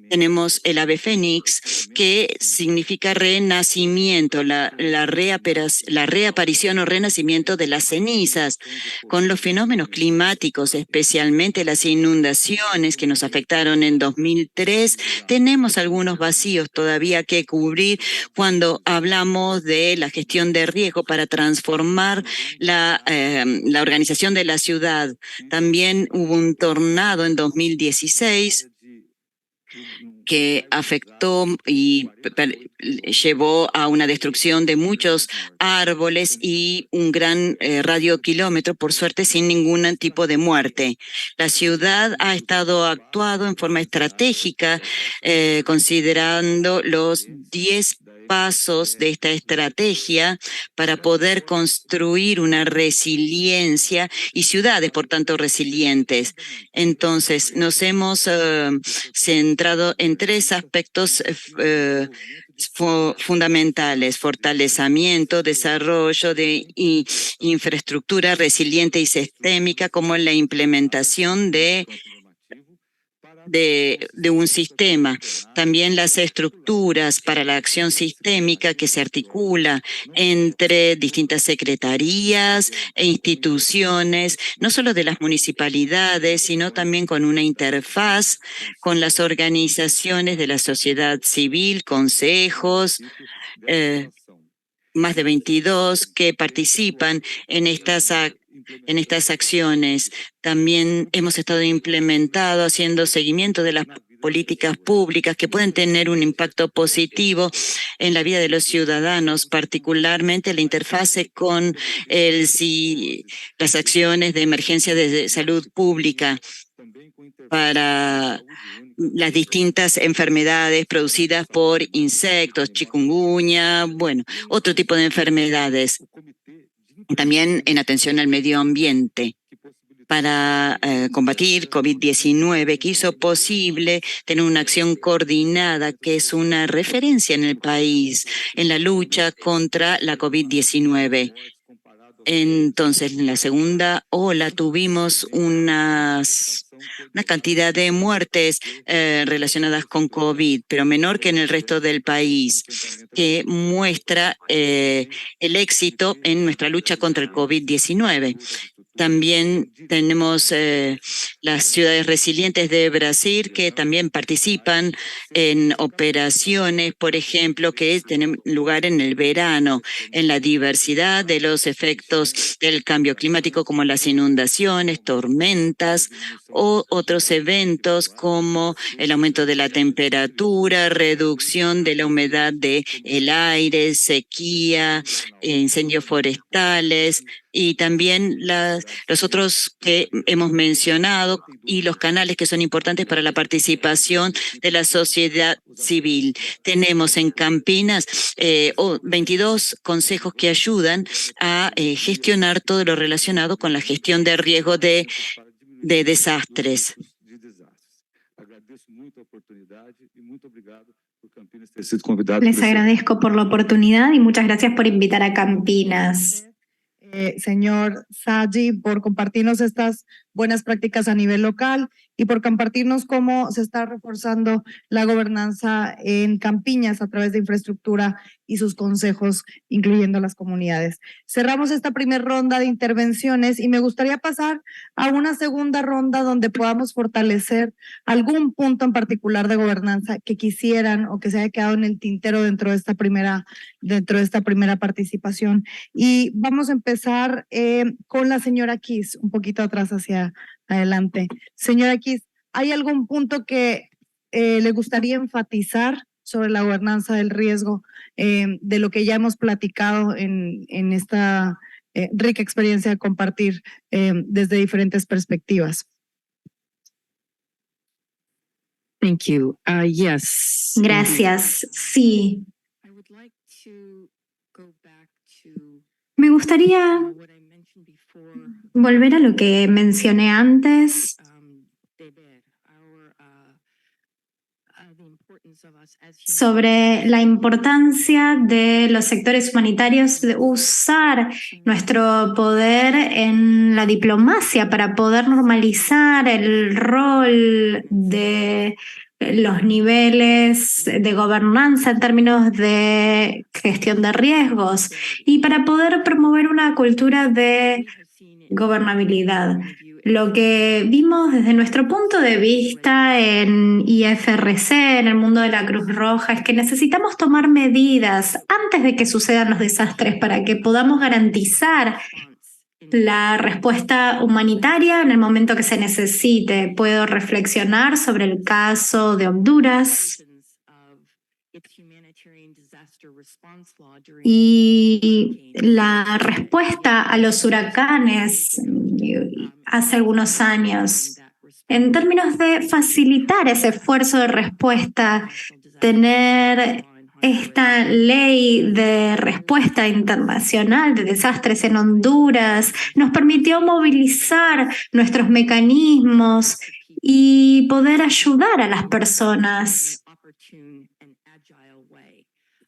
Tenemos el ave fénix, que significa renacimiento, la reaparición o renacimiento de las cenizas. Con los fenómenos climáticos, especialmente las inundaciones que nos afectaron en 2003, tenemos algunos vacíos todavía que cubrir cuando hablamos de la gestión de riesgo para transformar la organización de la ciudad. También hubo un tornado en 2016 que afectó y llevó a una destrucción de muchos árboles y un gran radiokilómetro, por suerte sin ningún tipo de muerte. La ciudad ha estado actuando en forma estratégica, considerando los 10 pasos de esta estrategia para poder construir una resiliencia y ciudades, por tanto, resilientes. Entonces, nos hemos centrado en 3 aspectos fundamentales: fortalecimiento, desarrollo de infraestructura resiliente y sistémica, como la implementación de un sistema. También las estructuras para la acción sistémica que se articula entre distintas secretarías e instituciones, no solo de las municipalidades, sino también con una interfaz con las organizaciones de la sociedad civil, consejos, más de 22 que participan en estas acciones. También hemos estado implementando, haciendo seguimiento de las políticas públicas que pueden tener un impacto positivo en la vida de los ciudadanos, particularmente la interfase con las acciones de emergencia de salud pública para las distintas enfermedades producidas por insectos, chikungunya, otro tipo de enfermedades. También en atención al medio ambiente para combatir COVID-19, que hizo posible tener una acción coordinada que es una referencia en el país en la lucha contra la COVID-19. Entonces, en la segunda ola tuvimos una cantidad de muertes relacionadas con COVID, pero menor que en el resto del país, que muestra el éxito en nuestra lucha contra el COVID-19. También tenemos las ciudades resilientes de Brasil que también participan en operaciones, por ejemplo, que tienen lugar en el verano, en la diversidad de los efectos del cambio climático como las inundaciones, tormentas o otros eventos como el aumento de la temperatura, reducción de la humedad del aire, sequía, incendios forestales, y también los otros que hemos mencionado y los canales que son importantes para la participación de la sociedad civil. Tenemos en Campinas 22 consejos que ayudan a gestionar todo lo relacionado con la gestión de riesgo de desastres. Les agradezco por la oportunidad y muchas gracias por invitar a Campinas. Señor Saji, por compartirnos estas buenas prácticas a nivel local y por compartirnos cómo se está reforzando la gobernanza en Campiñas a través de infraestructura y sus consejos, incluyendo las comunidades. Cerramos esta primera ronda de intervenciones y me gustaría pasar a una segunda ronda donde podamos fortalecer algún punto en particular de gobernanza que quisieran o que se haya quedado en el tintero dentro de esta primera participación. Y vamos a empezar con la señora Kiss, un poquito atrás hacia adelante. Señora Kiss, ¿hay algún punto que le gustaría enfatizar sobre la gobernanza del riesgo de lo que ya hemos platicado en esta rica experiencia de compartir desde diferentes perspectivas? Thank you. Yes. Gracias. Sí. Me gustaría volver a lo que mencioné antes sobre la importancia de los sectores humanitarios de usar nuestro poder en la diplomacia para poder normalizar el rol de los niveles de gobernanza en términos de gestión de riesgos y para poder promover una cultura de gobernabilidad. Lo que vimos desde nuestro punto de vista en IFRC, en el mundo de la Cruz Roja, es que necesitamos tomar medidas antes de que sucedan los desastres para que podamos garantizar la respuesta humanitaria en el momento que se necesite. Puedo reflexionar sobre el caso de Honduras y la respuesta a los huracanes hace algunos años. En términos de facilitar ese esfuerzo de respuesta, tener esta ley de respuesta internacional de desastres en Honduras nos permitió movilizar nuestros mecanismos y poder ayudar a las personas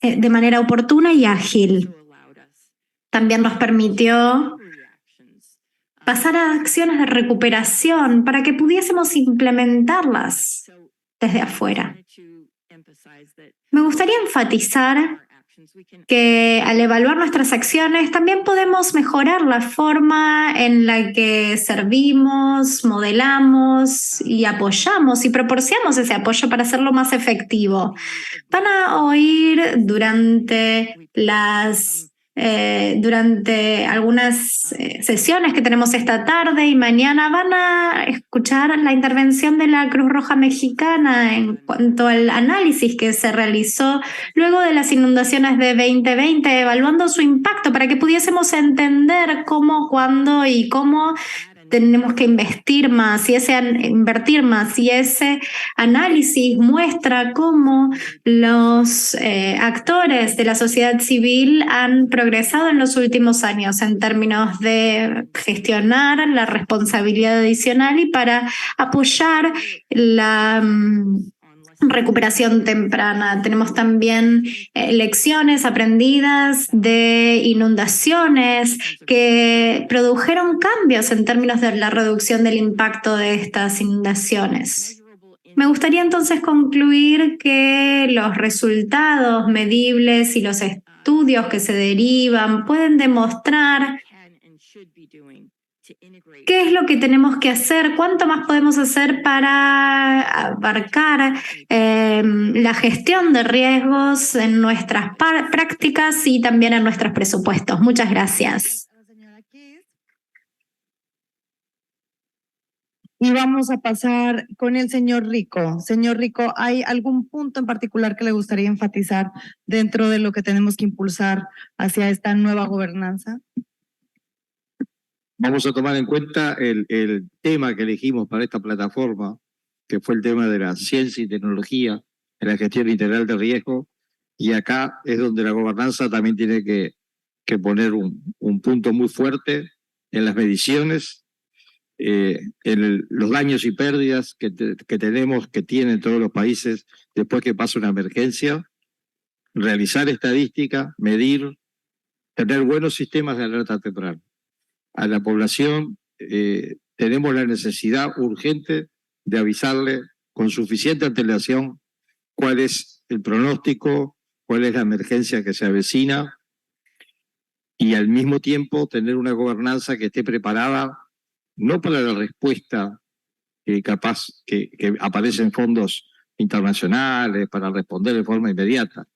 de manera oportuna y ágil. También nos permitió pasar a acciones de recuperación para que pudiésemos implementarlas desde afuera. Me gustaría enfatizar que al evaluar nuestras acciones también podemos mejorar la forma en la que servimos, modelamos y apoyamos y proporcionamos ese apoyo para hacerlo más efectivo. Van a oír durante algunas sesiones que tenemos esta tarde y mañana van a escuchar la intervención de la Cruz Roja Mexicana en cuanto al análisis que se realizó luego de las inundaciones de 2020, evaluando su impacto para que pudiésemos entender cómo, cuándo y cómo tenemos que invertir más y ese análisis muestra cómo los actores de la sociedad civil han progresado en los últimos años en términos de gestionar la responsabilidad adicional y para apoyar la recuperación temprana. Tenemos también lecciones aprendidas de inundaciones que produjeron cambios en términos de la reducción del impacto de estas inundaciones. Me gustaría entonces concluir que los resultados medibles y los estudios que se derivan pueden demostrar ¿qué es lo que tenemos que hacer? ¿Cuánto más podemos hacer para abarcar la gestión de riesgos en nuestras prácticas y también en nuestros presupuestos? Muchas gracias. Y vamos a pasar con el señor Rico. Señor Rico, ¿hay algún punto en particular que le gustaría enfatizar dentro de lo que tenemos que impulsar hacia esta nueva gobernanza? Vamos a tomar en cuenta el tema que elegimos para esta plataforma, que fue el tema de la ciencia y tecnología en la gestión integral de riesgo, y acá es donde la gobernanza también tiene que poner un punto muy fuerte en las mediciones, los daños y pérdidas que tienen todos los países después que pasa una emergencia, realizar estadística, medir, tener buenos sistemas de alerta temprana. A la población tenemos la necesidad urgente de avisarle con suficiente antelación cuál es el pronóstico, cuál es la emergencia que se avecina, y al mismo tiempo tener una gobernanza que esté preparada no para la respuesta que aparece en fondos internacionales para responder de forma inmediata.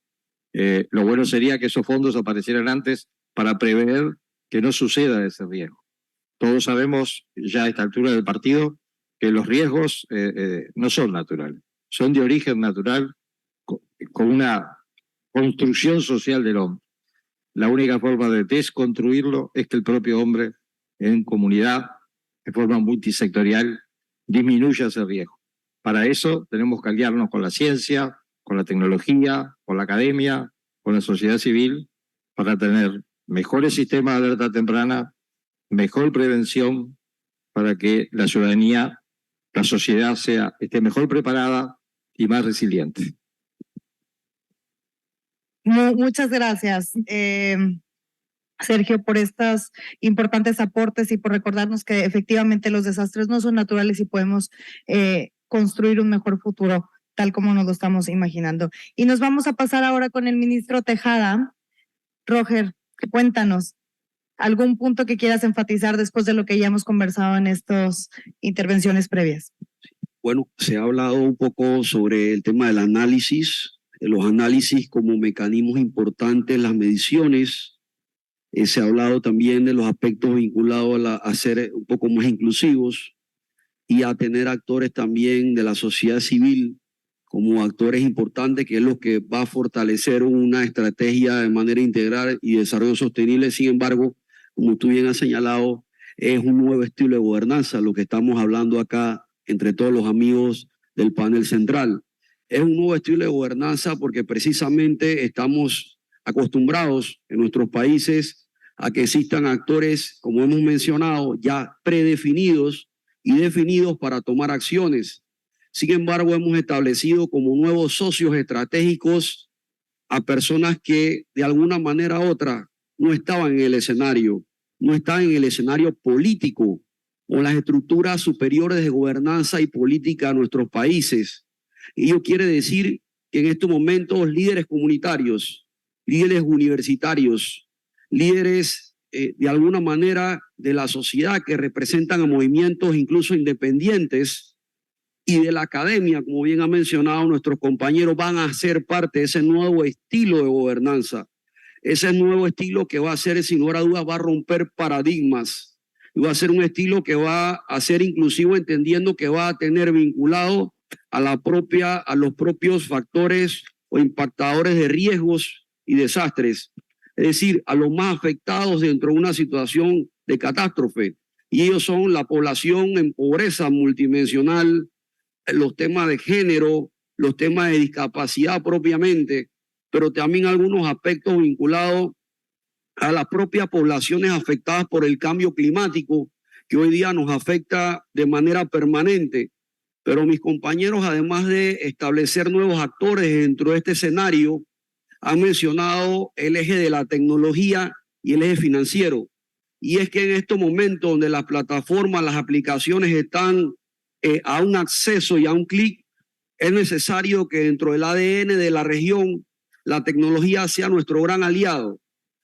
Lo bueno sería que esos fondos aparecieran antes para prever que no suceda ese riesgo. Todos sabemos ya a esta altura del partido que los riesgos no son naturales, son de origen natural con una construcción social del hombre. La única forma de desconstruirlo es que el propio hombre en comunidad, de forma multisectorial, disminuya ese riesgo. Para eso tenemos que aliarnos con la ciencia, con la tecnología, con la academia, con la sociedad civil, para tener mejores sistemas de alerta temprana, mejor prevención, para que la ciudadanía, la sociedad esté mejor preparada y más resiliente. Muchas gracias, Sergio, por estos importantes aportes y por recordarnos que efectivamente los desastres no son naturales y podemos construir un mejor futuro tal como nos lo estamos imaginando. Y nos vamos a pasar ahora con el ministro Tejada. Roger, cuéntanos, ¿algún punto que quieras enfatizar después de lo que ya hemos conversado en estas intervenciones previas? Bueno, se ha hablado un poco sobre el tema del análisis, los análisis como mecanismos importantes, las mediciones. Se ha hablado también de los aspectos vinculados a ser un poco más inclusivos y a tener actores también de la sociedad civil como actores importantes, que es lo que va a fortalecer una estrategia de manera integral y desarrollo sostenible. Sin embargo, como tú bien has señalado, es un nuevo estilo de gobernanza lo que estamos hablando acá entre todos los amigos del panel central. Es un nuevo estilo de gobernanza porque precisamente estamos acostumbrados en nuestros países a que existan actores, como hemos mencionado, ya predefinidos y definidos para tomar acciones. Sin embargo, hemos establecido como nuevos socios estratégicos a personas que de alguna manera u otra no estaban en el escenario, no estaban en el escenario político o las estructuras superiores de gobernanza y política de nuestros países. Ello quiere decir que en estos momentos líderes comunitarios, líderes universitarios, líderes de alguna manera de la sociedad que representan a movimientos incluso independientes y de la academia, como bien ha mencionado nuestros compañeros, van a ser parte de ese nuevo estilo de gobernanza. Ese nuevo estilo que va a ser, sin lugar a dudas, va a romper paradigmas. Y va a ser un estilo que va a ser inclusivo, entendiendo que va a tener vinculado a los propios factores o impactadores de riesgos y desastres. Es decir, a los más afectados dentro de una situación de catástrofe. Y ellos son la población en pobreza multidimensional, los temas de género, los temas de discapacidad propiamente, pero también algunos aspectos vinculados a las propias poblaciones afectadas por el cambio climático, que hoy día nos afecta de manera permanente. Pero mis compañeros, además de establecer nuevos actores dentro de este escenario, han mencionado el eje de la tecnología y el eje financiero. Y es que en estos momentos donde las plataformas, las aplicaciones están a un acceso y a un clic, es necesario que dentro del ADN de la región la tecnología sea nuestro gran aliado.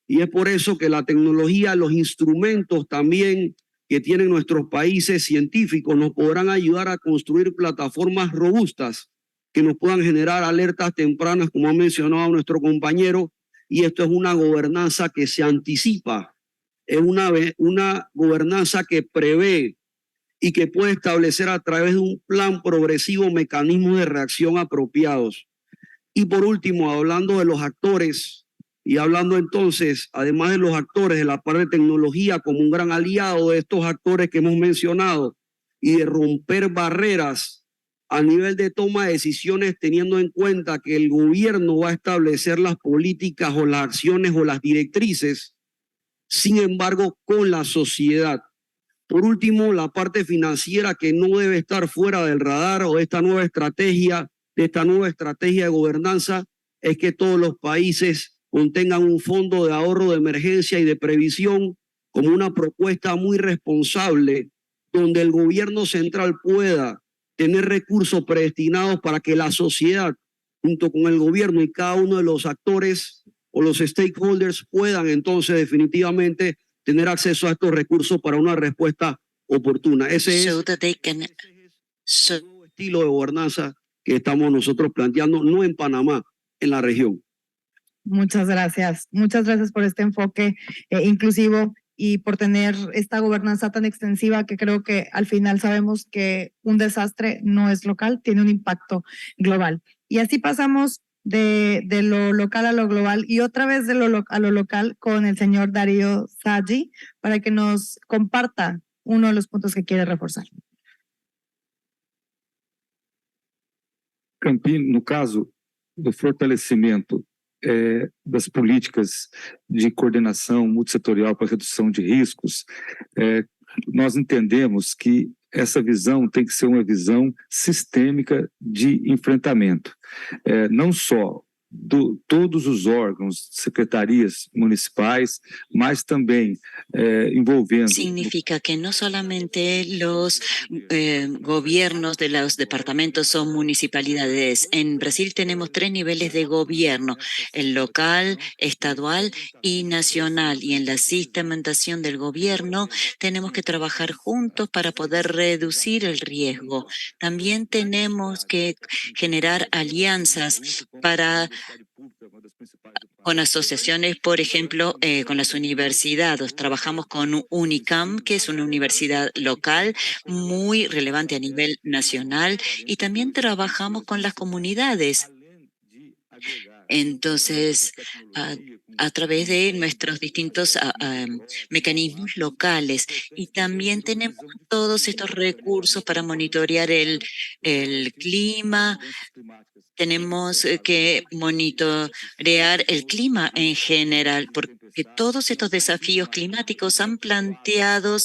Y es por eso que la tecnología, los instrumentos también que tienen nuestros países científicos nos podrán ayudar a construir plataformas robustas que nos puedan generar alertas tempranas, como ha mencionado nuestro compañero, y esto es una gobernanza que se anticipa, es una gobernanza que prevé y que puede establecer a través de un plan progresivo mecanismos de reacción apropiados. Y por último, hablando de los actores y hablando entonces, además de los actores de la parte de tecnología como un gran aliado de estos actores que hemos mencionado y de romper barreras a nivel de toma de decisiones, teniendo en cuenta que el gobierno va a establecer las políticas o las acciones o las directrices, sin embargo, con la sociedad. Por último, la parte financiera que no debe estar fuera del radar o de esta nueva estrategia de gobernanza es que todos los países contengan un fondo de ahorro de emergencia y de previsión como una propuesta muy responsable, donde el gobierno central pueda tener recursos predestinados para que la sociedad, junto con el gobierno y cada uno de los actores o los stakeholders, puedan entonces definitivamente tener acceso a estos recursos para una respuesta oportuna. Ese es so that they can el nuevo estilo de gobernanza que estamos nosotros planteando, no en Panamá, en la región. Muchas gracias. Muchas gracias por este enfoque inclusivo y por tener esta gobernanza tan extensiva que creo que al final sabemos que un desastre no es local, tiene un impacto global. Y así pasamos de lo local a lo global y otra vez de a lo local con el señor Darío Sagi para que nos comparta uno de los puntos que quiere reforzar. Campinas, no caso do fortalecimento das políticas de coordenação multissetorial para redução de riscos, nós entendemos que essa visão tem que ser uma visão sistêmica de enfrentamento, não só todos os órgãos, secretarias municipais, mas também envolvendo... Significa que no solamente los gobiernos de los departamentos o municipalidades. En Brasil tenemos 3 niveles de gobierno, el local, estadual y nacional. Y en la sistematización del gobierno tenemos que trabajar juntos para poder reducir el riesgo. También tenemos que generar alianzas con asociaciones, por ejemplo, con las universidades. Trabajamos con UNICAM, que es una universidad local muy relevante a nivel nacional, y también trabajamos con las comunidades. Entonces, a través de nuestros distintos mecanismos locales, y también tenemos todos estos recursos para monitorear el clima. Tenemos que monitorear el clima en general, porque todos estos desafíos climáticos han planteado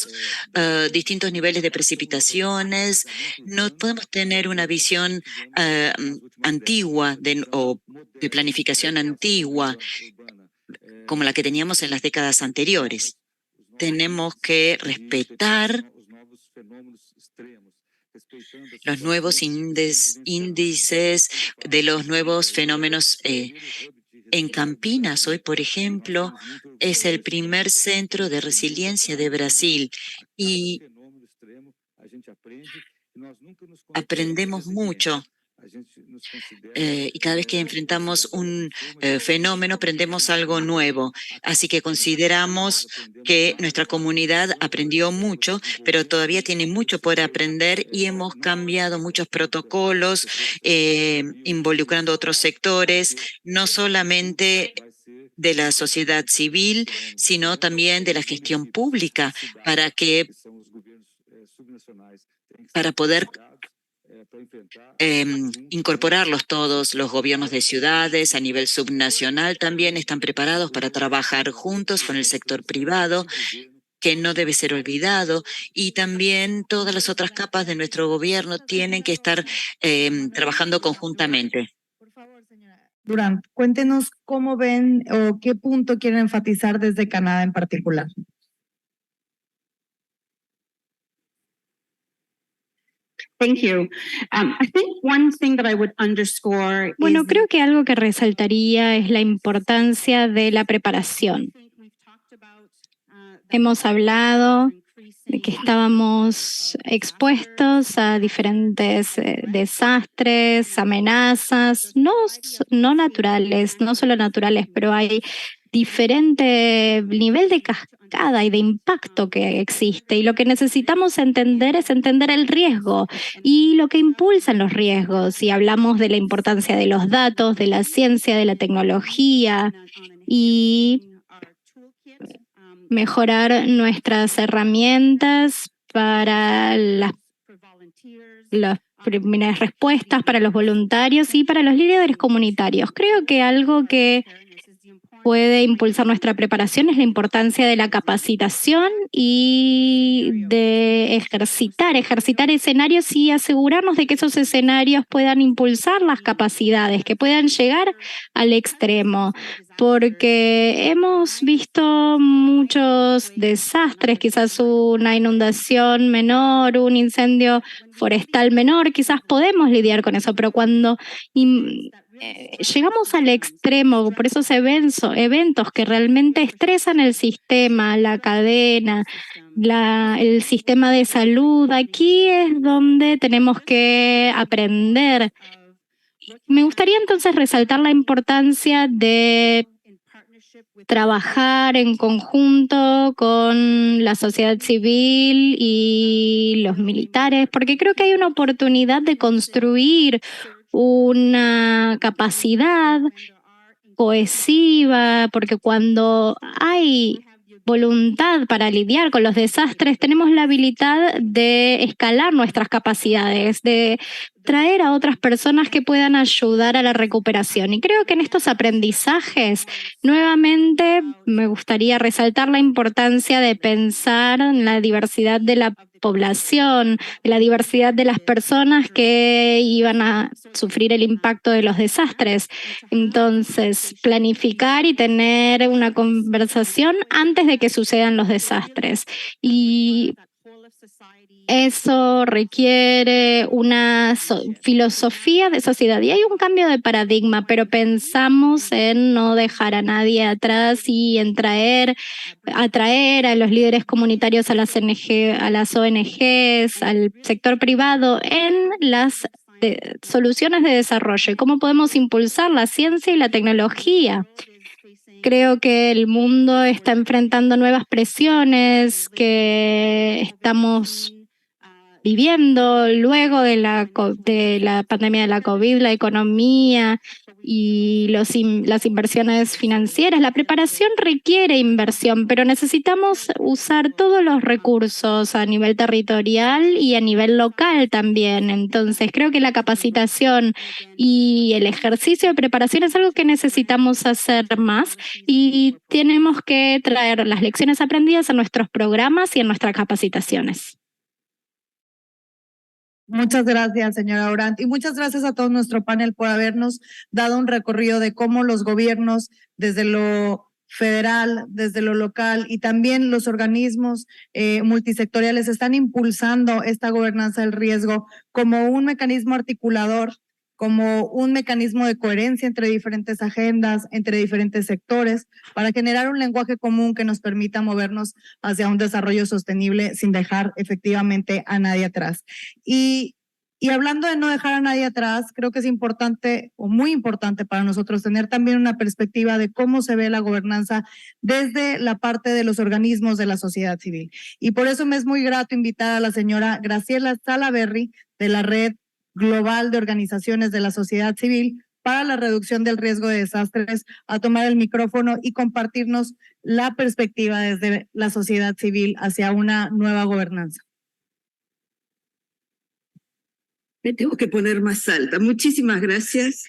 distintos niveles de precipitaciones. No podemos tener una visión antigua o de planificación antigua como la que teníamos en las décadas anteriores. Tenemos que respetar los nuevos índices de los nuevos fenómenos. En Campinas, hoy, por ejemplo, es el primer centro de resiliencia de Brasil y aprendemos mucho. Y cada vez que enfrentamos un fenómeno, aprendemos algo nuevo. Así que consideramos que nuestra comunidad aprendió mucho, pero todavía tiene mucho por aprender y hemos cambiado muchos protocolos, involucrando otros sectores, no solamente de la sociedad civil, sino también de la gestión pública, para poder incorporarlos todos. Los gobiernos de ciudades a nivel subnacional también están preparados para trabajar juntos con el sector privado, que no debe ser olvidado, y también todas las otras capas de nuestro gobierno tienen que estar trabajando conjuntamente. Por favor, señora Durán, cuéntenos cómo ven o qué punto quieren enfatizar desde Canadá en particular. Thank you. I think one thing that I would underscore Bueno, is creo que algo que resaltaría es la importancia de la preparación. Hemos hablado de que estábamos expuestos a diferentes desastres, amenazas, no naturales, no solo naturales, pero hay diferente nivel de cascada y de impacto que existe. Y lo que necesitamos entender es entender el riesgo y lo que impulsan los riesgos. Y hablamos de la importancia de los datos, de la ciencia, de la tecnología y mejorar nuestras herramientas para las primeras respuestas, para los voluntarios y para los líderes comunitarios. Creo que algo que puede impulsar nuestra preparación es la importancia de la capacitación y de ejercitar escenarios y asegurarnos de que esos escenarios puedan impulsar las capacidades, que puedan llegar al extremo, porque hemos visto muchos desastres, quizás una inundación menor, un incendio forestal menor, quizás podemos lidiar con eso, pero cuando llegamos al extremo por esos eventos que realmente estresan el sistema, la cadena, el sistema de salud, aquí es donde tenemos que aprender. Me gustaría entonces resaltar la importancia de trabajar en conjunto con la sociedad civil y los militares, porque creo que hay una oportunidad de construir una capacidad cohesiva, porque cuando hay voluntad para lidiar con los desastres, tenemos la habilidad de escalar nuestras capacidades, de traer a otras personas que puedan ayudar a la recuperación. Y creo que en estos aprendizajes, nuevamente, me gustaría resaltar la importancia de pensar en la diversidad de la población, de la diversidad de las personas que iban a sufrir el impacto de los desastres. Entonces, planificar y tener una conversación antes de que sucedan los desastres. Y eso requiere una filosofía de sociedad. Y hay un cambio de paradigma, pero pensamos en no dejar a nadie atrás y en atraer a los líderes comunitarios, a las ONGs, al sector privado en las soluciones de desarrollo y cómo podemos impulsar la ciencia y la tecnología. Creo que el mundo está enfrentando nuevas presiones que estamos viviendo luego de la pandemia de la COVID, la economía y las inversiones financieras. La preparación requiere inversión, pero necesitamos usar todos los recursos a nivel territorial y a nivel local también. Entonces, creo que la capacitación y el ejercicio de preparación es algo que necesitamos hacer más y tenemos que traer las lecciones aprendidas a nuestros programas y en nuestras capacitaciones. Muchas gracias, señora Orant, y muchas gracias a todo nuestro panel por habernos dado un recorrido de cómo los gobiernos, desde lo federal, desde lo local y también los organismos multisectoriales están impulsando esta gobernanza del riesgo como un mecanismo articulador, como un mecanismo de coherencia entre diferentes agendas, entre diferentes sectores, para generar un lenguaje común que nos permita movernos hacia un desarrollo sostenible sin dejar efectivamente a nadie atrás. Y hablando de no dejar a nadie atrás, creo que es importante o muy importante para nosotros tener también una perspectiva de cómo se ve la gobernanza desde la parte de los organismos de la sociedad civil. Y por eso me es muy grato invitar a la señora Graciela Salaverry de la Red Global de Organizaciones de la Sociedad Civil para la Reducción del Riesgo de Desastres a tomar el micrófono y compartirnos la perspectiva desde la sociedad civil hacia una nueva gobernanza. Me tengo que poner más alta. Muchísimas gracias.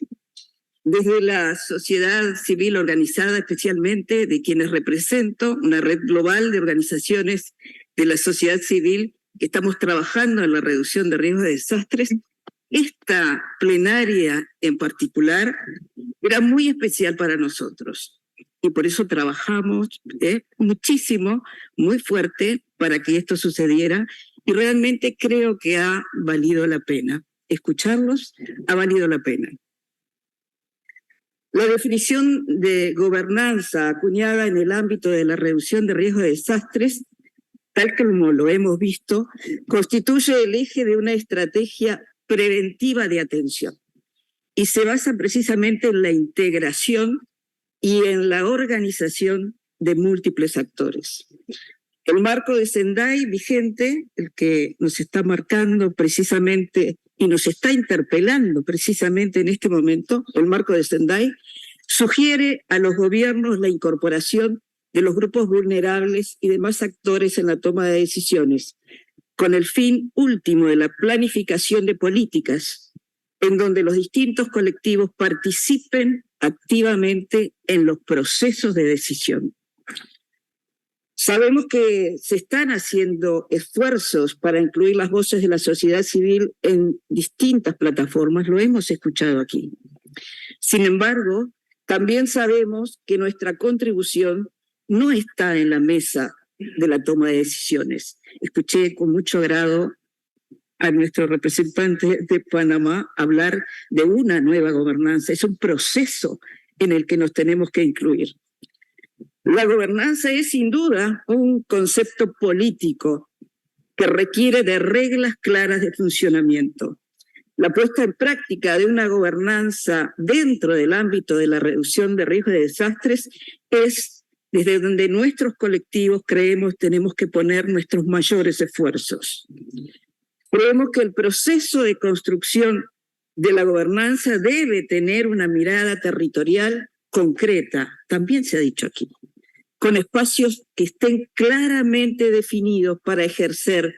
Desde la sociedad civil organizada, especialmente de quienes represento, una red global de organizaciones de la sociedad civil que estamos trabajando en la reducción de riesgos de desastres. Esta plenaria en particular era muy especial para nosotros y por eso trabajamos muchísimo, muy fuerte para que esto sucediera y realmente creo que ha valido la pena. Escucharlos ha valido la pena. La definición de gobernanza acuñada en el ámbito de la reducción de riesgos de desastres, tal como lo hemos visto, constituye el eje de una estrategia preventiva de atención y se basa precisamente en la integración y en la organización de múltiples actores. El marco de Sendai vigente, el que nos está marcando precisamente y nos está interpelando precisamente en este momento, el marco de Sendai, sugiere a los gobiernos la incorporación de los grupos vulnerables y demás actores en la toma de decisiones, con el fin último de la planificación de políticas, en donde los distintos colectivos participen activamente en los procesos de decisión. Sabemos que se están haciendo esfuerzos para incluir las voces de la sociedad civil en distintas plataformas, lo hemos escuchado aquí. Sin embargo, también sabemos que nuestra contribución no está en la mesa de la toma de decisiones. Escuché con mucho agrado a nuestro representante de Panamá hablar de una nueva gobernanza. Es un proceso en el que nos tenemos que incluir. La gobernanza es sin duda un concepto político que requiere de reglas claras de funcionamiento. La puesta en práctica de una gobernanza dentro del ámbito de la reducción de riesgos de desastres es desde donde nuestros colectivos creemos tenemos que poner nuestros mayores esfuerzos. Creemos que el proceso de construcción de la gobernanza debe tener una mirada territorial concreta, también se ha dicho aquí, con espacios que estén claramente definidos para ejercer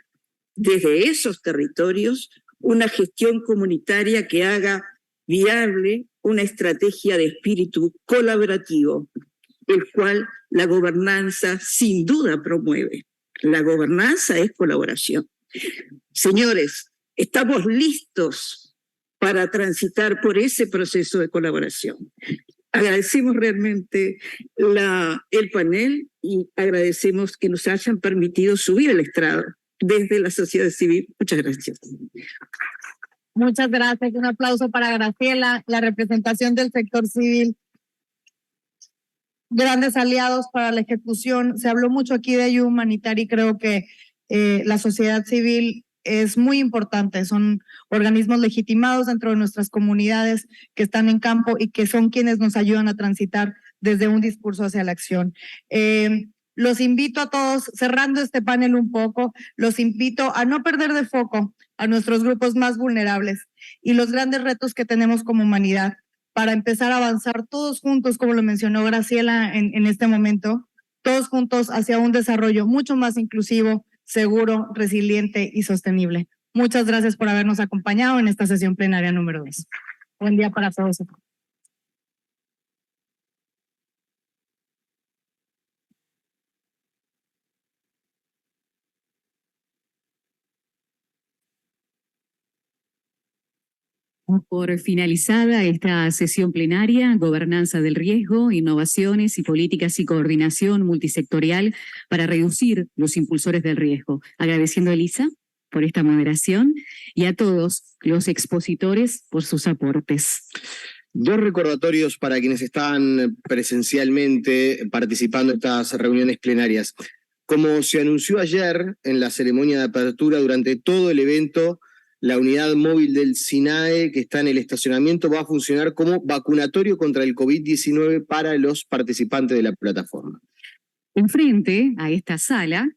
desde esos territorios una gestión comunitaria que haga viable una estrategia de espíritu colaborativo, el cual la gobernanza sin duda promueve. La gobernanza es colaboración. Señores, estamos listos para transitar por ese proceso de colaboración. Agradecemos realmente el panel y agradecemos que nos hayan permitido subir el estrado desde la sociedad civil. Muchas gracias. Muchas gracias. Un aplauso para Graciela, la representación del sector civil. Grandes aliados para la ejecución. Se habló mucho aquí de ayuda humanitaria y creo que la sociedad civil es muy importante. Son organismos legitimados dentro de nuestras comunidades que están en campo y que son quienes nos ayudan a transitar desde un discurso hacia la acción. Los invito a todos, cerrando este panel un poco, los invito a no perder de foco a nuestros grupos más vulnerables y los grandes retos que tenemos como humanidad para empezar a avanzar todos juntos, como lo mencionó Graciela en este momento, todos juntos hacia un desarrollo mucho más inclusivo, seguro, resiliente y sostenible. Muchas gracias por habernos acompañado en esta sesión plenaria número 2. Buen día para todos. Por finalizada esta sesión plenaria, gobernanza del riesgo, innovaciones y políticas y coordinación multisectorial para reducir los impulsores del riesgo. Agradeciendo a Elisa por esta moderación y a todos los expositores por sus aportes. Dos recordatorios para quienes están presencialmente participando en estas reuniones plenarias. Como se anunció ayer en la ceremonia de apertura, durante todo el evento, la unidad móvil del SINAE que está en el estacionamiento va a funcionar como vacunatorio contra el COVID-19 para los participantes de la plataforma. Enfrente a esta sala,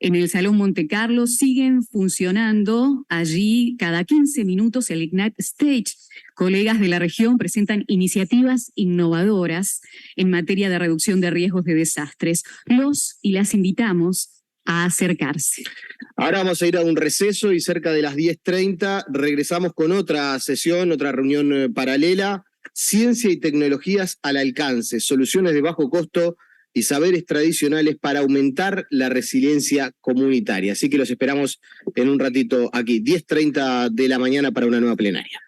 en el Salón Monte Carlo, siguen funcionando allí cada 15 minutos el Ignite Stage. Colegas de la región presentan iniciativas innovadoras en materia de reducción de riesgos de desastres. Los y las invitamos a acercarse. Ahora vamos a ir a un receso y cerca de las 10:30 regresamos con otra sesión, otra reunión paralela. Ciencia y tecnologías al alcance, soluciones de bajo costo y saberes tradicionales para aumentar la resiliencia comunitaria. Así que los esperamos en un ratito aquí, 10:30 de la mañana para una nueva plenaria.